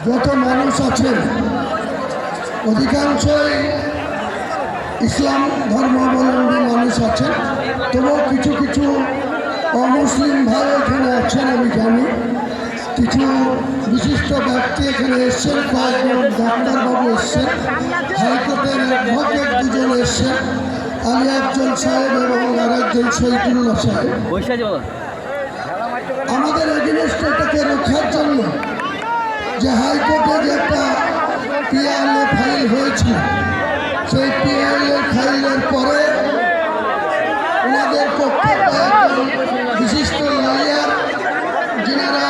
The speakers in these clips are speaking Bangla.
যত মানুষ আছেন অধিকাংশই ইসলাম ধর্মাবলম্বী মানুষ আছেন, তবুও কিছু কিছু অমুসলিম ভাই এখানে আছেন। আমি জানি কিছু বিশিষ্ট ব্যক্তি এখানে এসছেন, কয়েকজন ডাক্তারবাবু এসছেন, হাইকোর্টের অ্যাডভোকেট দুজন এসছেন, আলী আফজল সাহেব এবং আরেকজন শহীদুল্লাহ সাহেব। আমাদের এগেনস্টটাকে রক্ষার জন্য যে হাইকোর্টে যে একটা পিআইএল ফাইল হয়েছিল, সেই পিআইএল ফাইলের পরে ওনাদের পক্ষে কয়েকজন বিশিষ্ট লয়ার যিনারা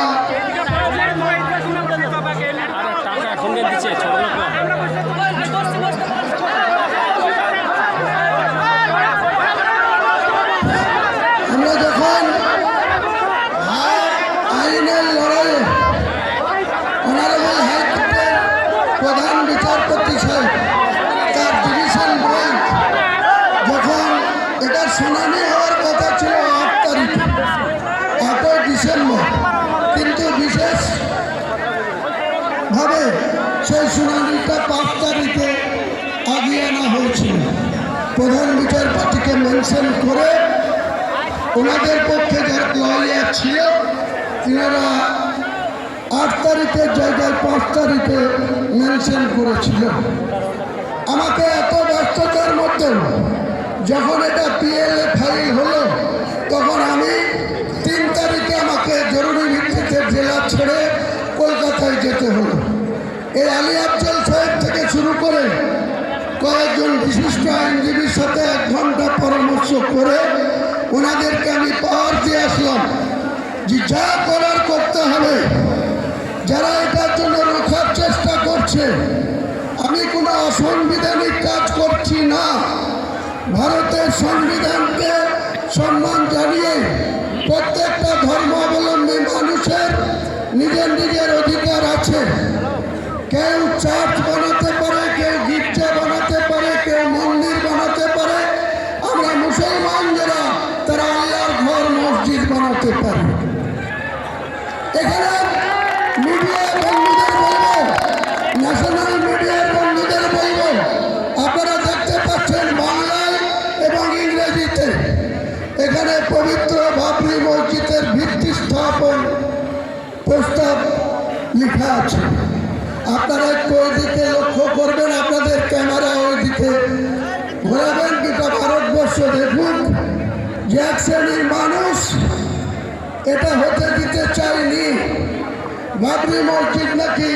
আমরা যখন আইনের লড়াইয়ে অনারেবল হাইকোর্টের প্রধান বিচারপতি সাহেব তার ডিভিশন বেঞ্চ যখন এটার শুনানি হওয়ার কথা ছিল 8 তারিখে, 8 ডিসেম্বর, কিন্তু বিশেষভাবে সেই শুনানিটা 5 তারিখে আগিয়ে আনা হয়েছিল। প্রধান বিচারপতিকে মেনশন করে ওনাদের পক্ষে যারা লয়ার ছিল তিনারা 8 তারিখের জায়গায় 5 তারিখে মেনশন করেছিল। আমাকে এত ব্যস্ততার মধ্যে যখন এটা পিএলএ ফাইল হলো, তখন আমি 3 তারিখে আমাকে জরুরি ভিত্তিতে জেলা ছেড়ে কলকাতায় যেতে হলো। এই আলী আফজল সাহেব থেকে শুরু করে কয়েকজন বিশিষ্ট আইনজীবীর সাথে 1 ঘন্টা পরামর্শ করে ওনাদেরকে আমি পাওয়ার দিয়ে আসলাম যে যা করার করতে হবে। যারা এটার জন্য রোখার চেষ্টা করছে, আমি কোনো অসাংবিধানিক কাজ করছি না। ভারতের সংবিধানকে সম্মান জানিয়ে প্রত্যেকটা ধর্মাবলম্বী মানুষের নিজের নিজের অধিকার আছে। কেউ চার্চ বানাতে পারে, কেউ গির্জা বানাতে পারে, কেউ মন্দির বানাতে পারে। আমরা মুসলমান যারা তারা আল্লাহর ঘর মসজিদ বানাতে পারে। এখানে মিডিয়া বন্ধুদের বলবো, ন্যাশনাল মিডিয়ার বন্ধুদের বলবো, আপনারা দেখতে পাচ্ছেন বাংলায় এবং ইংরেজিতে এখানে পবিত্র বাবরি মসজিদের ভিত্তি স্থাপন প্রস্তাব লেখা আছে। আপনারা একটু ওইদিকে লক্ষ্য করবেন, আপনাদের ক্যামেরা ওইদিকে ঘোরাবেন, যেটা ভারতবর্ষ দেখুন যে এক শ্রেণীর মানুষ এটা হতে দিতে চায়নি। বাবরি মসজিদ নাকি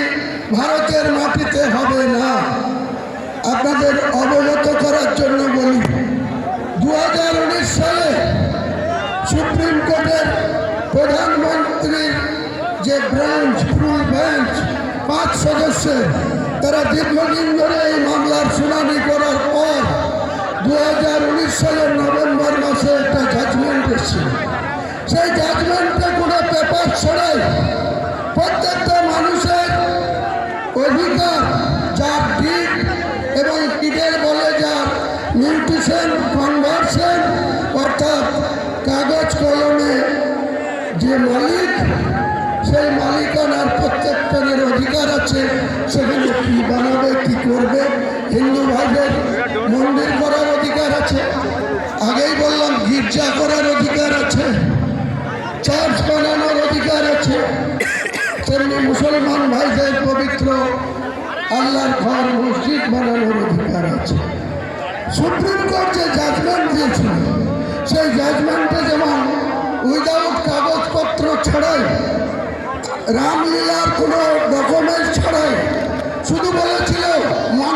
ভারতের মাটিতে হবে না। আপনাদের অবগত করার জন্য বলি, 2019 সালে সুপ্রিম কোর্টের প্রধানমন্ত্রীর যে ব্রাঞ্চ, ফুল বেঞ্চ 5 সদস্যের, তারা দীর্ঘদিন ধরে এই মামলার শুনানি করার পর 2019 সালের নভেম্বর মাসে একটা জাজমেন্ট এসেছিল। সেই জাজমেন্টে কোনো পেপার ছড়াই প্রত্যেকটা মানুষের অধিকার, যার ডিড এবং ডিডের বলে যার মিউটেশন, কনভার্সন, অর্থাৎ কাগজ কলমে যে মালিক, সেই মালিকানার প্রত্যেকজনের অধিকার আছে। সেখানে কি বানাবে, কি করবে, হিন্দু ভাইদের মন্দির করার অধিকার আছে, আগেই বললাম গির্জা করার অধিকার আছে, চার্চ বানানোর অধিকার আছে, তেমনি মুসলমান ভাইদের পবিত্র আল্লাহর ঘর মসজিদ বানানোর অধিকার আছে। সুপ্রিম কোর্ট যে জাজমেন্ট দিয়েছিল, সেই জাজমেন্টে যেমন উইদাউট কাগজপত্র ছাড়াই, রামলীলার কোনো ডকুমেন্ট ছাড়াই, শুধু বলেছিল